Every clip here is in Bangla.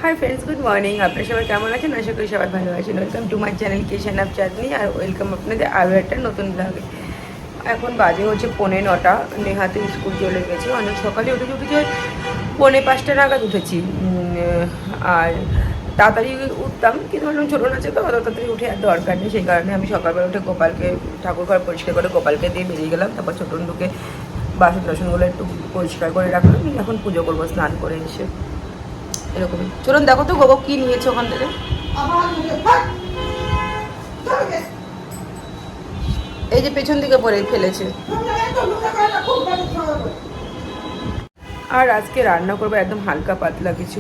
Hi friends, good morning. আপনারা সবাই কেমন আছেন? আশা করি সবাই ভালো আছেন। Welcome to my channel kitchen of chutney, আর ওয়েলকাম আপনাদের আরও একটা নতুন ব্লগে। এখন বাজে হচ্ছে 9:45। নেহাতে স্কুল চলে গেছে। অনেক সকালে উঠেছে 4:45 নাগাদ উঠেছি। আর তাড়াতাড়ি উঠতাম, কিন্তু ভাবলাম ছোটো আছে তো অত তাড়াতাড়ি উঠে আর দরকার নেই। সেই কারণে আমি সকালবেলা উঠে গোপালকে ঠাকুর ঘর পরিষ্কার করে গোপালকে দিয়ে বেরিয়ে গেলাম। তারপর ছোটনটুকে বাসন টাসনগুলো একটু পরিষ্কার করে রাখলাম। এখন পুজো করবো স্নান করে এসে। এরকমই। চলুন দেখো তো গোবর কি নিয়েছে ওখান থেকে। এই যে পেছন দিকে পরে ফেলেছে। আর আজকে রান্না করবো একদম হালকা পাতলা কিছু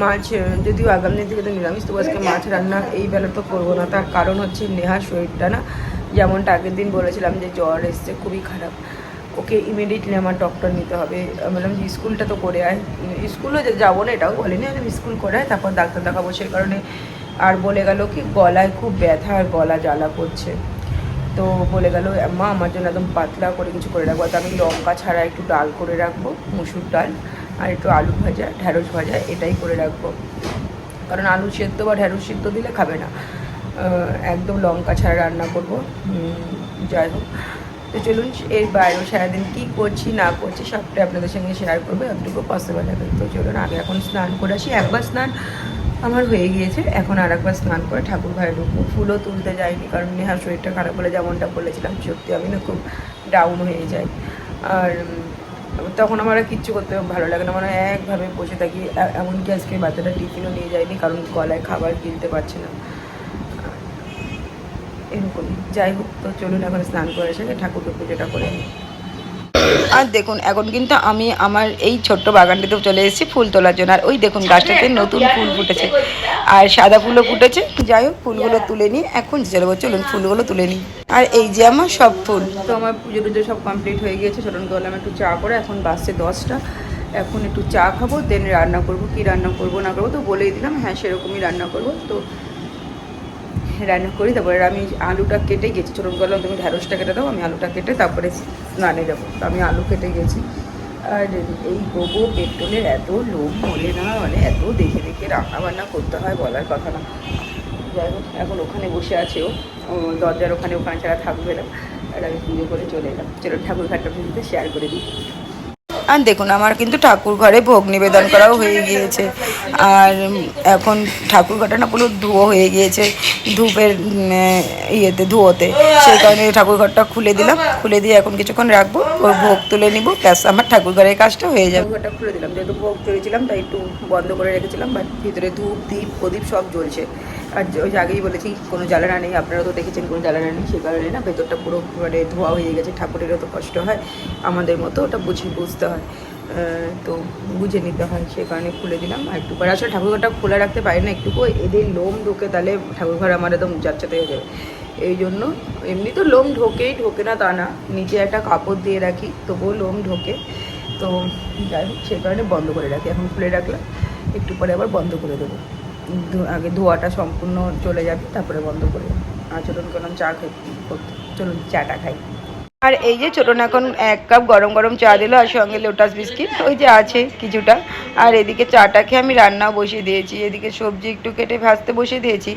মাছ, যদিও আগামী দিকে তো নিরামিষ, তবু আজকে মাছ রান্না এই বেলা তো করবো না। তার কারণ হচ্ছে নেহার শরীরটা না, যেমনটা আগের দিন বলেছিলাম যে জ্বর এসছে, খুবই খারাপ। ওকে ইমিডিয়েটলি আমার ডক্টর নিতে হবে। বললাম যে স্কুলটা তো করে আয়, স্কুলও যাবো না এটাও বলিনি, আমি স্কুল করে আয়, তারপর ডাক্তার দেখাবো। সেই কারণে আর বলে গেল কি গলায় খুব ব্যথা আর গলা জ্বালা করছে। তো বলে গেল মা আমার জন্য একদম পাতলা করে কিছু করে রাখবো। তো আমি লঙ্কা ছাড়া একটু ডাল করে রাখবো, মুসুর ডাল, আর একটু আলু ভাজা, ঢ্যাঁড়স ভাজা, এটাই করে রাখবো। কারণ আলু সেদ্ধ বা ঢ্যাঁড়স সিদ্ধ দিলে খাবে না। একদম লঙ্কা ছাড়া রান্না করবো। যাই হোক, তো চলুন এর বাইরেও সারাদিন কী করছি না করছি সবটাই আপনাদের সঙ্গে শেয়ার করবো, যতটুকু পসিবল হবে। তো চলুন আগে এখন স্নান করে আসি। একবার স্নান আমার হয়ে গিয়েছে, এখন আর একবার স্নান করে ঠাকুর ঘরে ঢুকবো। ফুলও তুলতে যাইনি, কারণ নেহার শরীরটা খারাপ বলে, যেমনটা বলেছিলাম সত্যি আমি না খুব ডাউন হয়ে যাই। আর তখন আমার আর কিচ্ছু করতে ভালো লাগে না, মানে একভাবে বসে থাকি। এমনকি আজকে বাচ্চাটা টিফিনও নিয়ে যায়নি, কারণ গলায় খাবার কিনতে পারছে না। এরকমই। যাই হোক, তো চলুন এখন স্নান করে এসে ঠাকুরকে পুজোটা করে নিই। আর দেখুন এখন কিন্তু আমি আমার এই ছোট্ট বাগানটিতেও চলে এসেছি ফুল তোলার জন্য। আর ওই দেখুন গাছটাতে নতুন ফুল ফুটেছে, আর সাদা ফুলও ফুটেছে। যাই হোক, ফুলগুলো তুলে নিই এখন। চলবো, চলুন ফুলগুলো তুলে নিই। আর এই যে আমার সব ফুল, তো আমার পুজো টুজো সব কমপ্লিট হয়ে গিয়েছে। ছোটনকে বললাম একটু চা করে, এখন বাজছে 10টা। এখন একটু চা খাবো, দেন রান্না করবো। কী রান্না করবো না করবো তো বলেই দিলাম, হ্যাঁ সেরকমই রান্না করবো। তো রান্না করি, তারপরে আমি আলুটা কেটে গেছি। ছোটো বললাম তুমি ঢ্যাঁড়সটা কেটে দাও, আমি আলুটা কেটে তারপরে স্নানে যাবো। তো আমি আলু কেটে গেছি। আর এই গোবর পেট্রোলের এত লোভ মরে না, মানে এত দেখে দেখে রান্না বান্না করতে হয় বলার কথা না। যাই হোক, এখন ওখানে বসে আছে ও দরজার ওখানে ছাড়া থাকবে না। আর আমি পুজো করে চলে এলাম। চলো ঠাকুর ঘাটটা পুজোতে শেয়ার করে দিই। আর দেখুন আমার কিন্তু ঠাকুর ঘরে ভোগ নিবেদন করাও হয়ে গিয়েছে। আর এখন ঠাকুর ঘরটা না পুরো ধুয়ো হয়ে গিয়েছে ধূপের ইয়েতে, ধুয়োতে। সেই কারণে ঠাকুর ঘরটা খুলে দিলাম। খুলে দিয়ে এখন কিছুক্ষণ রাখবো, ওর ভোগ তুলে নিব, ব্যাস আমার ঠাকুর ঘরের কাজটা হয়ে যাবে। ঘরটা খুলে দিলাম, যেহেতু ভোগ চলেছিলাম তাই একটু বন্ধ করে রেখেছিলাম, বাট ভিতরে ধূপ দ্বীপ প্রদীপ সব জ্বলছে। আর ওই আগেই বলেছি কোনো জ্বালানা নেই, আপনারা তো দেখেছেন কোনো জ্বালানা নেই। সেই কারণে না ভেতরটা পুরো মানে ধোয়া হয়ে গেছে। ঠাকুরেরও তো কষ্ট হয়, আমাদের মতো ওটা বুঝতে হয়, তো বুঝে নিতে হয়। সেই কারণে খুলে দিলাম। আর একটু করে আসলে ঠাকুরঘরটা খোলা রাখতে পারি না, একটুকু এদের লোম ঢোকে, তাহলে ঠাকুরঘর আমার একদম যাচ্ছাতে হয়ে যাবে। এই জন্য এমনি তো লোম ঢোকে না তা না, নিচে একটা কাপড় দিয়ে রাখি, তবুও লোম ঢোকে। তো যাই হোক, সেই কারণে বন্ধ করে রাখি। এখন খুলে রাখলাম, একটু পরে আবার বন্ধ করে দেবো। আগে ধোয়াটা সম্পূর্ণ চলে যাবে, তারপরে বন্ধ করে দেবো। আর ছোটন করলাম চা খাই করতে, চলুন চাটা খাই। আর এই যে ছোটন এখন 1 কাপ গরম গরম চা দিল, আর সঙ্গে লোটাস বিস্কিট ওই যে আছে কিছুটা। আর এদিকে চাটা খেয়ে আমি রান্নাও বসিয়ে দিয়েছি। এদিকে সবজি একটু কেটে ভাজতে বসিয়ে দিয়েছি,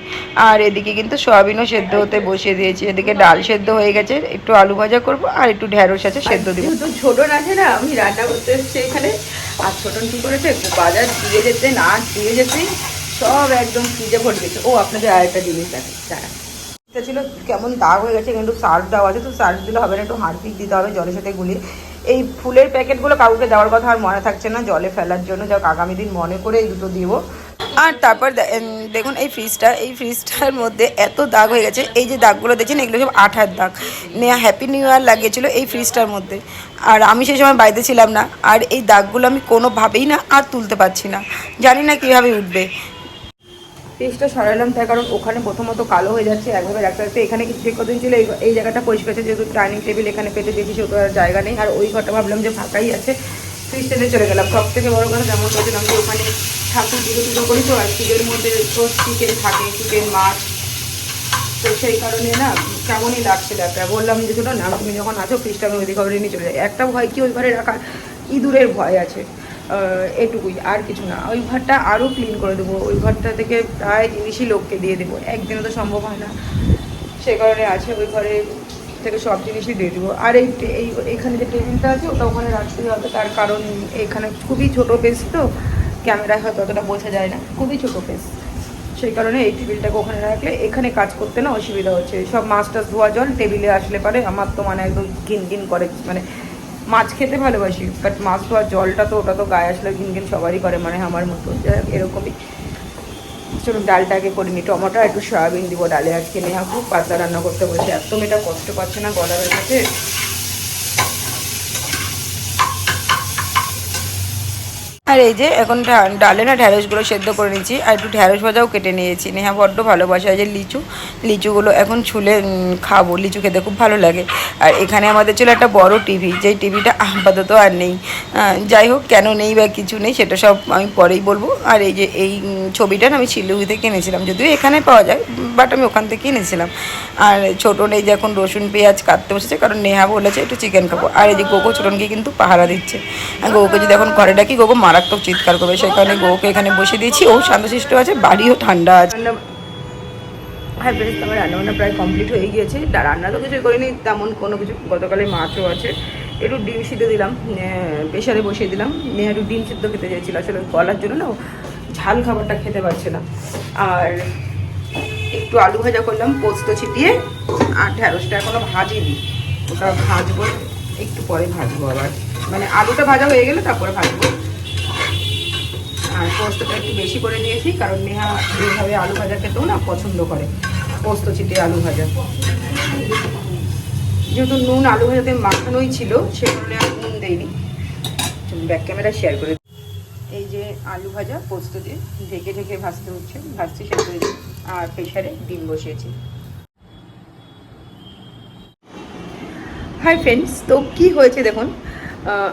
আর এদিকে কিন্তু সয়াবিনও সেদ্ধ হতে বসিয়ে দিয়েছি। এদিকে ডাল সেদ্ধ হয়ে গেছে, একটু আলু ভাজা করবো, আর একটু ঢ্যাঁড়স আছে সেদ্ধ দিব। তো ছোটন আছে না, আমি রান্না করতে এসেছি এখানে। আর ছোটন কী করেছে, বাজার দিয়ে যেতে সব একদম ফ্রিজে ভরে গেছে। ও আপনাদের আরেকটা জিনিস আছে, দাঁড়া ছিল কেমন দাগ হয়ে গেছে, কিন্তু সার্ফ দেওয়া আছে, তো সার্ফ দিলে হবে না, একটু হারপিক দিতে হবে জলের সাথে গুলিয়ে। এই ফুলের প্যাকেটগুলো কাউকে দেওয়ার কথা আর মনে থাকছে না জলে ফেলার জন্য, যাক আগামী দিন মনে করে এই দুটো দিব। আর তারপর দেখুন এই ফ্রিজটার মধ্যে এত দাগ হয়ে গেছে। এই যে দাগগুলো দেখছেন, এগুলো সব আঠার দাগ। হ্যাপি নিউ ইয়ার লাগিয়েছিল এই ফ্রিজটার মধ্যে, আর আমি সেই সময় বাড়িতে ছিলাম না। আর এই দাগগুলো আমি কোনোভাবেই না আর তুলতে পারছি না, জানি না কীভাবে উঠবে। ফ্রিজটা সরালাম তার কারণ ওখানে প্রথমত কালো হয়ে যাচ্ছে একভাবে রাখতে রাখতে। এখানে কিছু কদিন ছিল, এই জায়গাটা পরিষ্কার আছে, যেহেতু ডাইনিং টেবিল এখানে পেতে দিয়েছি, সেহেতু আর জায়গা নেই। আর ওই ঘরটা ভাবলাম যে ফাঁকাই আছে, ফ্রিজটাতে চলে গেলাম। সব থেকে বড়ো কথা যেমন বলছিলাম যে ওখানে ঠাকুর পুজো করি, তো আর ফ্রিজের মধ্যে তো চিকেন থাকে, চিকেন মাছ, তো সেই কারণে না কেমনই লাগছে ব্যাপারটা। বললাম যে শোনো না, তুমি যখন আছো ফ্রিজটা আমি ওই ঘরে নিয়ে চলে যাই। একটা ভয় কি, ওই ঘরে রাখার ইঁদুরের ভয় আছে। এটুকুই, আর কিছু না। ওই ঘরটা আরও ক্লিন করে দেবো, ওই ঘরটা থেকে প্রায় জিনিসই লোককে দিয়ে দেবো, একদিনে তো সম্ভব হয় না, সেই কারণে আছে ওই ঘরে থেকে সব জিনিসই দিয়ে দেবো। আর এইখানে যে টেবিলটা আছে ওটা ওখানে রাখতেই হবে, তার কারণ এখানে খুবই ছোটো পেস, তো ক্যামেরায় হয়তো অতটা বোঝা যায় না, খুবই ছোটো পেস, সেই কারণে এই টেবিলটাকে ওখানে রাখলে এখানে কাজ করতে না অসুবিধা হচ্ছে। সব মাছ টাছ ধোয়া জল টেবিলে আসলে পারে, আমার তো মানে একদম ঘিন ঘিন করে, মানে মাছ খেতে ভালোবাসি বাট মাছ ধোয়ার জলটা তো ওটা তো গায়ে আসলে ঘিন ঘিন সবারই করে, মানে আমার মতো এরকমই। চলুন ডালটাকে করে নিই, টমেটো একটু সয়াবিন দিব ডালে, আজকে নেহা খুব পাতলা রান্না করতে বলছে, এত মেয়েটা কষ্ট পাচ্ছে না গলা বেরোচ্ছে। আর এই যে এখন ডালে না ঢ্যাঁড়সগুলো সেদ্ধ করে নিচ্ছি, আর একটু ঢ্যাঁড়স ভাজাও কেটে নিয়েছি। নেহা বড্ড ভালোবাসে। এই যে লিচুগুলো এখন ছুলে খাবো, লিচু খেতে খুব ভালো লাগে। আর এখানে আমাদের ছিল একটা বড় টিভি, যেই টিভিটা আপাতত আর নেই। যাই হোক, কেন নেই বা কিছু নেই সেটা সব আমি পরেই বলবো। আর এই যে এই ছবিটা আমি শিলিগুড়িতে কিনেছিলাম, যদিও এখানে পাওয়া যায় বাট আমি ওখান থেকে কিনেছিলাম। আর ছোটো নেই যে এখন রসুন পেঁয়াজ কাটতে বসেছে, কারণ নেহা বলেছে একটু চিকেন খাবো। আর এই যে গোগো ছোটনকে কিন্তু পাহারা দিচ্ছে, গোগোকে যদি এখন ঘরে ডাকি গোগো মারাত্মক চিৎকার করবে, সেই কারণে গোকে এখানে বসে দিয়েছি। ও শান্তশিষ্ট আছে, বাড়িও ঠান্ডা আছে। হ্যাঁ বেশ, আমার রান্নাবান্না প্রায় কমপ্লিট হয়ে গিয়েছে। রান্না তো কিছু করিনি তেমন কোনো কিছু, গতকালে মাছও আছে, একটু ডিম সিদ্ধ দিলাম, প্রেশারে বসিয়ে দিলাম। নিয়ে একটু ডিম সিদ্ধ খেতে চাইছিল, আসলে গলার জন্য না ঝাল খাবারটা খেতে পারছে না। আর একটু আলু ভাজা করলাম পোস্ত ছিটিয়ে, আর ঢ্যাঁড়সটা এখনও ভাজিনি, ওটা ভাজবো একটু পরে, ভাজবো আবার, মানে আলুটা ভাজা হয়ে গেলে তারপরে ভাজবো। আর পোস্তটা একটু বেশি করে দিয়েছি, কারণ নেহা এইভাবে আলু ভাজা খেতেও না পছন্দ করে, পোস্ত ছিটিয়ে আলু ভাজা। যেহেতু নুন আলু ভাজাতে মাখানোই ছিল, সে কারণে আর নুন দেয়নি। ব্যাক ক্যামেরা শেয়ার করে, এই যে আলু ভাজা পোস্ত দিয়ে ঢেকে ঢেকে ভাজতে হচ্ছে, ভাজতে শেষ করে দিই। আর প্রেশারে ডিম বসিয়েছি। হাই ফ্রেন্ডস, তো কী হয়েছে দেখুন,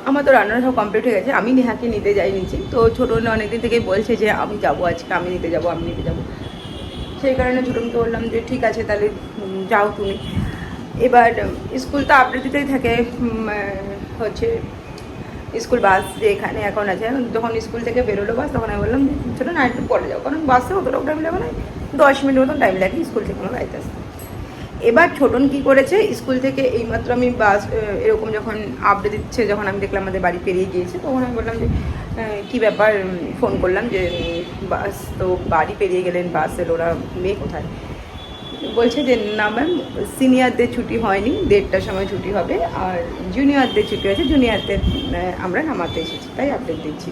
আমার তো রান্নাটা সব কমপ্লিট হয়ে গেছে। আমি নেহাকে নিতে যাই নিচে, তো ছোটো অনেকদিন থেকেই বলছে যে আমি যাবো আজকে, আমি নিতে যাবো, আমি নিতে যাবো। সেই কারণে ছোটনকে বললাম যে ঠিক আছে তাহলে যাও তুমি। এবার স্কুল তো আপডেট দিতেই থাকে, হচ্ছে স্কুল বাস যে এখানে এখন আছে, যখন স্কুল থেকে বেরোলো বাস তখন আমি বললাম ছোটো না একটু পরে যাও, কারণ বাসে অতটাও টাইম লাগে না, 10 মিনিট মতন টাইম লাগে স্কুল থেকে আমার বাড়িতে আসতে। এবার ছোটন কি করেছে, স্কুল থেকে এইমাত্র আমি বাস এরকম যখন আপডেট দিচ্ছে, যখন আমি দেখলাম আমাদের বাড়ি পেরিয়ে গিয়েছে, তখন আমি বললাম যে কী ব্যাপার, ফোন করলাম যে বাস তো বাড়ি পেরিয়ে গেলেন, বাস এলো, ওরা মেয়ে কোথায়? বলছে যে না ম্যাম, সিনিয়রদের ছুটি হয়নি, 1:30টার সময় ছুটি হবে, আর জুনিয়রদের ছুটি হয়েছে, জুনিয়রদের আমরা নামাতে এসেছি, তাই আপডেট দিচ্ছি।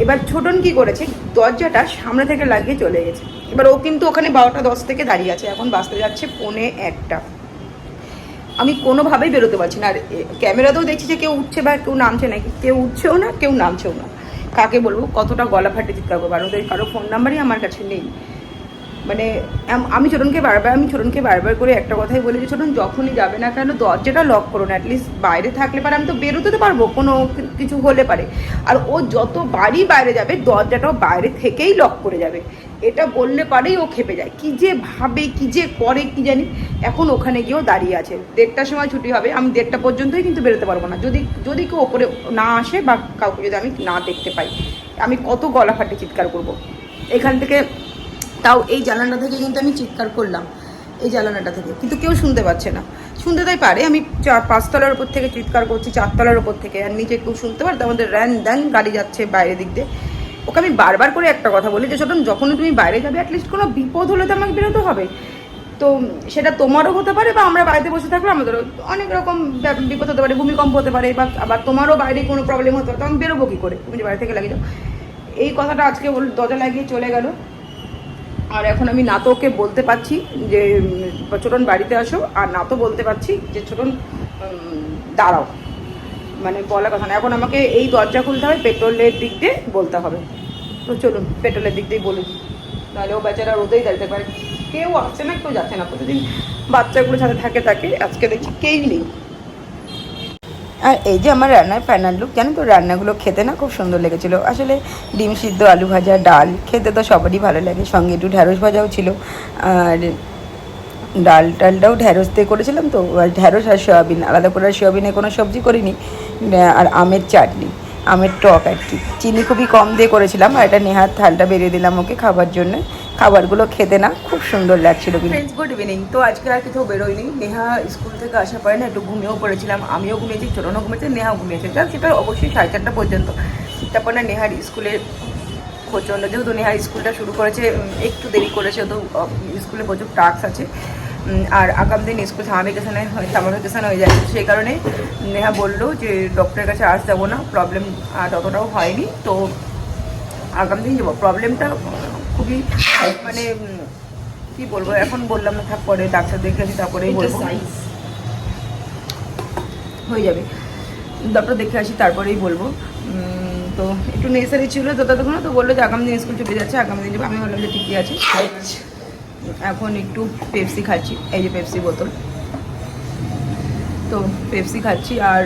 এবার ছোটন কি করেছে, দরজাটা সামনে থেকে লাগিয়ে চলে গেছে। এবার ও কিন্তু ওখানে 12:10 থেকে দাঁড়িয়ে আছে, এখন বাসতে যাচ্ছে 1:45। আমি কোনোভাবেই বেরোতে পারছি না। আর ক্যামেরাতেও দেখছি যে কেউ উঠছে বা কেউ নামছে না, কেউ উঠছেও না কেউ নামছেও না। কাকে বলবো, কতটা গলা ফাটে চিৎকার করবো। আর ওদের কারো ফোন নাম্বারই আমার কাছে নেই। মানে আমি ছোটনকে বারবার করে একটা কথাই বলি যে ছোটন যখনই যাবে না কেন দরজাটা লক করো না, অ্যাটলিস্ট বাইরে থাকলে পারে আমি তো বেরোতে তো পারবো, কোনো কিছু হলে পারে। আর ও যত বাড়ি বাইরে যাবে দরজাটাও বাইরে থেকেই লক করে যাবে, এটা বললে পারেই ও খেপে যায়। কি যে ভাবে, কি যে করে কি জানি। এখন ওখানে গিয়েও দাঁড়িয়ে আছে, 1:30টার সময় ছুটি হবে, আমি 1:30টা পর্যন্তই কিন্তু বেরোতে পারবো না, যদি কেউ ওপরে না আসে বা কাউকে যদি আমি না দেখতে পাই। আমি কত গলা ফাটে চিৎকার করব এখান থেকে, তাও এই জানালাটা থেকে কিন্তু আমি চিৎকার করলাম, এই জানালাটা থেকে, কিন্তু কেউ শুনতে পাচ্ছে না। শুনতে তাই পারে, আমি 4-5 তলার ওপর থেকে চিৎকার করছি, 4 তলার ওপর থেকে, আর নিচে কেউ শুনতে পারে, তো আমাদের র্যান দ্যান গাড়ি যাচ্ছে বাইরের দিক দিয়ে। ওকে আমি বারবার করে একটা কথা বলি যে ছোটন যখনই তুমি বাইরে যাবে অ্যাটলিস্ট কোনো বিপদ হলে তো আমাকে বেরোতে হবে, তো সেটা তোমারও হতে পারে বা আমরা বাড়িতে বসে থাকলে আমাদেরও অনেক রকম বিপদ হতে পারে, ভূমিকম্প হতে পারে, বা আবার তোমারও বাইরে কোনো প্রবলেম হতে পারে, তো আমি বেরোবো কী করে, তুমি যে বাড়ি থেকে লাগিয়ে যাও। এই কথাটা আজকে দরজা লাগিয়ে চলে গেল। আর এখন আমি না তো ওকে বলতে পারছি যে ছোটন বাড়িতে আসো, আর না তো বলতে পারছি যে ছোটন দাঁড়াও, মানে বলার কথা না। এখন আমাকে এই দরজা খুলতে হবে, পেট্রোলের দিক দিয়ে বলতে হবে। তো চলুন পেট্রোলের দিক দিয়েই বলুন, নাহলে ও বেচারা রোদেই দাঁড়িয়ে পারে। কেউ আসছে না, কেউ যাচ্ছে না, প্রতিদিন বাচ্চাগুলোর সাথে থাকে, আজকে দেখছি কেউই নেই। আর এই যে আমার রান্নার ফাইনাল লুক, জানো তো রান্নাগুলো খেতে না খুব সুন্দর লেগেছিলো। আসলে ডিম সিদ্ধ, আলু ভাজা, ডাল খেতে তো সবারই ভালো লাগে, সঙ্গে একটু ঢ্যাঁড়স ভাজাও ছিল। আর ডালটাও ঢ্যাঁড়স দিয়ে করেছিলাম, তো ঢ্যাঁড়স আর সয়াবিন, আলাদা করে সয়াবিনে কোনো সবজি করিনি। আর আমের চাটনি, আমের টক আর কি, চিনি খুবই কম দিয়ে করেছিলাম। আর এটা নেহার থালটা বেরিয়ে দিলাম ওকে খাবার জন্য। খাবারগুলো খেতে না খুব সুন্দর লাগছিল। Friends good evening. তো আজকে আর কোথাও বেরোয়নি, নেহা স্কুল থেকে আসার পরে না একটু ঘুমিয়েও পড়েছিলাম, আমিও ঘুমিয়েছি, ছোটনও ঘুমিয়েছে, নেহাও ঘুমিয়েছে, সেটা অবশ্যই 4:30 পর্যন্ত। তারপর না নেহার স্কুলে প্রচণ্ড, যেহেতু নেহার স্কুলটা শুরু করেছে একটু দেরি করেছে, তো স্কুলে প্রচুর টাস্ক আছে। আর আগামী দিন স্কুল সামার ভ্যাকেশান হয়ে যাচ্ছে, সেই কারণে নেহা বললো যে ডক্টরের কাছে আজ যাবো না, প্রবলেম আর ততটাও হয়নি, তো আগামী দিন যাবো। প্রবলেমটা খুবই মানে কী বলবো, এখন বললাম না, থাক পরে ডাক্তার দেখে আসি তারপরেই বলবো, হয়ে যাবে, ডক্টর দেখে আসি তারপরেই বলবো। তো একটু নেসারি ছিল তো ততক্ষণ, তো বললো যে আগামী দিন স্কুল চলে যাচ্ছে, আগামী দিন যাবো। আমি বললাম যে ঠিকই আছে। এখন একটু পেপসি খাচ্ছি, এই যে পেপসি বোতল, তো পেপসি খাচ্ছি আর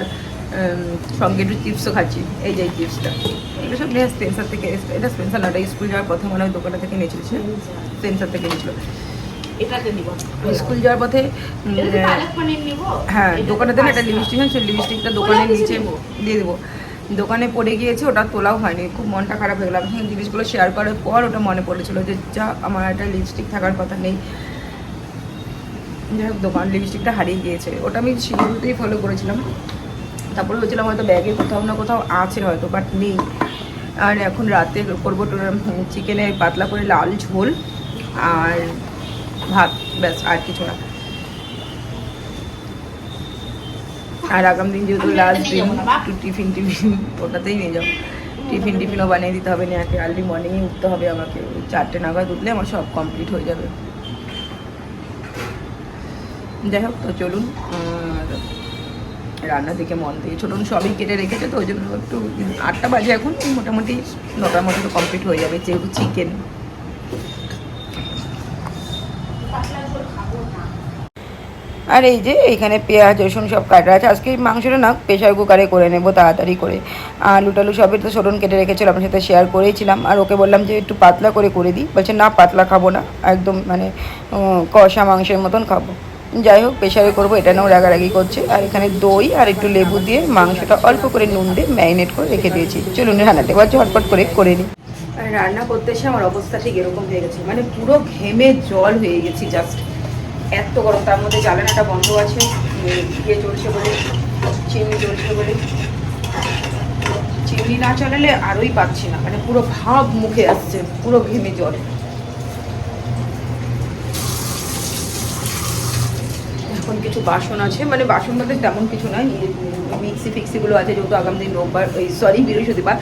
সঙ্গে একটু চিপসও খাচ্ছি, এই যে চিপসটা, এগুলো সব নিয়ে স্পেন্সার থেকে, এটা স্পেন্সার না, এটা স্কুল যাওয়ার পথে মনে হয় দোকানটা থেকে নিয়েছিল, স্পেন্সার থেকে নিয়েছিল। স্কুল যাওয়ার পথে হ্যাঁ দোকানে দেন একটা লিপস্টিক, সেই লিপস্টিকটা দোকানের নিচে দিয়ে দেবো, দোকানে পড়ে গিয়েছে, ওটা তোলাও হয়নি, খুব মনটা খারাপ হয়ে গেল। আমি জিনিসগুলো শেয়ার করার পর ওটা মনে পড়েছিল যে যা আমার একটা লিপস্টিক থাকার কথা নেই, যাই হোক দোকান লিপস্টিকটা হারিয়ে গিয়েছে। ওটা আমি শিলিগুড়িতেই ফলো করেছিলাম, তারপরে হয়েছিলাম হয়তো ব্যাগে কোথাও না কোথাও আছে হয়তো, বাট নেই। আর এখন রাতে করবো চিকেনের পাতলা করে লাল ঝোল আর ভাত, ব্যাস, আর কিছু না। আর আগামী দিন যেহেতু লাস্ট দিন, একটু টিফিন ওটাতেই নিয়ে যাও, টিফিনও বানিয়ে দিতে হবে, নাকি আর্লি মর্নিংয়ে উঠতে হবে আমাকে, 4টে নাগাদ উঠলে আমার সব কমপ্লিট হয়ে যাবে। যাই হোক, তো চলুন রান্নার দিকে মন দিয়ে, ছোটন সবই কেটে রেখেছে, তো ওই জন্য একটু 8টা বাজে এখন, মোটামুটি 9টার মধ্যে তো কমপ্লিট হয়ে যাবে, যেহেতু চিকেন। আর এই যে এখানে পেঁয়াজ রসুন সব কাটা আছে, আজকে মাংসটা না প্রেশার কুকারে করে নেবো তাড়াতাড়ি করে। আলু টালু সবই তো ছোটন কেটে রেখেছিল, আপনার সাথে শেয়ার করেছিলাম। আর ওকে বললাম যে একটু পাতলা করে দিই, বলছে না পাতলা খাবো না, একদম মানে কষা মাংসের মতন খাবো। যাই হোক প্রেশারে করবো, এটা নাও রাগারাগি করছে। আর এখানে দই আর একটু লেবু দিয়ে মাংসটা অল্প করে নুন দিয়ে ম্যারিনেট করে রেখে দিয়েছি। চলুন রান্নাটা এবার ঝটপট করে নিই। আর রান্না করতে এসে আমার অবস্থা ঠিক এরকম হয়ে গেছে, মানে পুরো ঘেমে জল হয়ে গেছি, জাস্ট এত গরম। তার মধ্যে জ্বালানাটা বন্ধ আছে, ইয়ে চলছে বলে, চিমনি চলছে বলে, চিমনি না চালালে আরোই পাচ্ছি না, মানে পুরো ভাব মুখে আসছে, পুরো ঘেমে জল। এখন কিছু বাসন আছে, মানে বাসন বলতে তেমন কিছু নয়, মিক্সি ফিক্সিগুলো আছে, যেহেতু আগামী দিন রোববার, বৃহস্পতিবার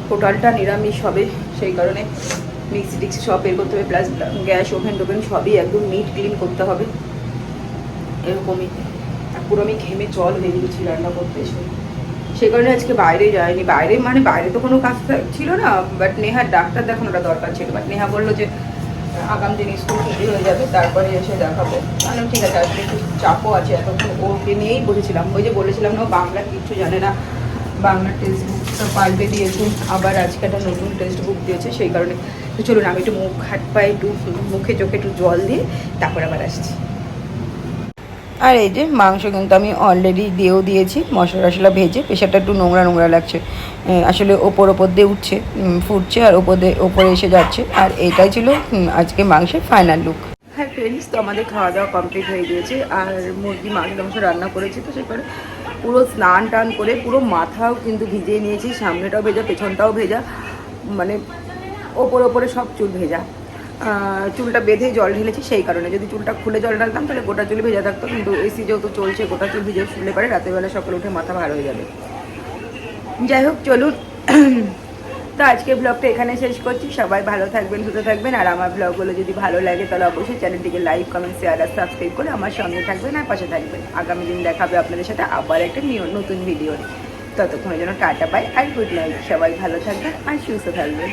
টোটালটা নিরামিষ হবে, সেই কারণে মিক্সি টিক্সি সব বের করতে হবে, প্লাস গ্যাস ওভেন টোভেন সবই একদম নিট ক্লিন করতে হবে, এরকমই। আর পুরো আমি ঘেমে জল হয়ে গেছি রান্না করতে এসে, সেই কারণে আজকে বাইরে যায়নি। বাইরে তো কোনো কাজ ছিল না, বাট নেহার ডাক্তার দেখানোটা দরকার ছিল, বাট নেহা বললো যে আগামী দিন স্কুল ছুটি হয়ে যাবে, তারপরে এসে দেখাবো। তাহলে ঠিক আছে, আজকে একটু চাপও আছে, এতক্ষণ ওকে নিয়েই বসেছিলাম। ওই যে বলেছিলাম না, বাংলা কিচ্ছু জানে না, বাংলা টেক্সট বুকটা পাল্টে দিয়েছে, আবার আজকে একটা নতুন টেক্সট বুক দিয়েছে, সেই কারণে। তো চলুন আমি একটু মুখ হাত পায়ে একটু মুখে চোখে একটু জল দিয়ে তারপর আবার আসছি। আর এই যে মাংস কিন্তু আমি অলরেডি দিয়েও দিয়েছি, মশলা টশলা ভেজে, প্রেশারটা একটু নোংরা লাগছে, আসলে ওপর দিয়ে উঠছে, ফুটছে আর ওপরে এসে যাচ্ছে। আর এটাই ছিল আজকে মাংসের ফাইনাল লুক। হ্যাঁ ফ্রেন্ডস, তো আমাদের খাওয়া দাওয়া কমপ্লিট হয়ে গিয়েছে, আর মুরগি মাংস রান্না করেছি, তো সেখানে পুরো স্নান টান করে পুরো মাথাও কিন্তু ভিজিয়ে নিয়েছি, সামনেটাও ভেজা পেছনটাও ভেজা, মানে ওপরে সব চুল ভেজা। চুলটা বেঁধে জল ঢেলেছি, সেই কারণে। যদি চুলটা খুলে জল ঢালতাম তাহলে গোটা চুল ভেজা থাকতো, কিন্তু এসি যেহেতু চলছে, গোটা চুল ভিজে শুলে পারে রাতেরবেলা সকালে উঠে মাথা ভার হয়ে যাবে। যাই হোক চলুন, তো আজকে ব্লগটা এখানে শেষ করছি। সবাই ভালো থাকবেন, সুস্থ থাকবেন, আর আমার ব্লগগুলো যদি ভালো লাগে তাহলে অবশ্যই চ্যানেলটিকে লাইক কমেন্ট শেয়ার আর সাবস্ক্রাইব করে আমার সঙ্গে থাকবেন আর পাশে থাকবেন। আগামী দিন দেখাবে আপনাদের সাথে আবার একটা নতুন ভিডিও, ততক্ষণের জন্য টাটা পাই আর গুড নাইট। সবাই ভালো থাকবেন আর সুস্থ থাকবেন।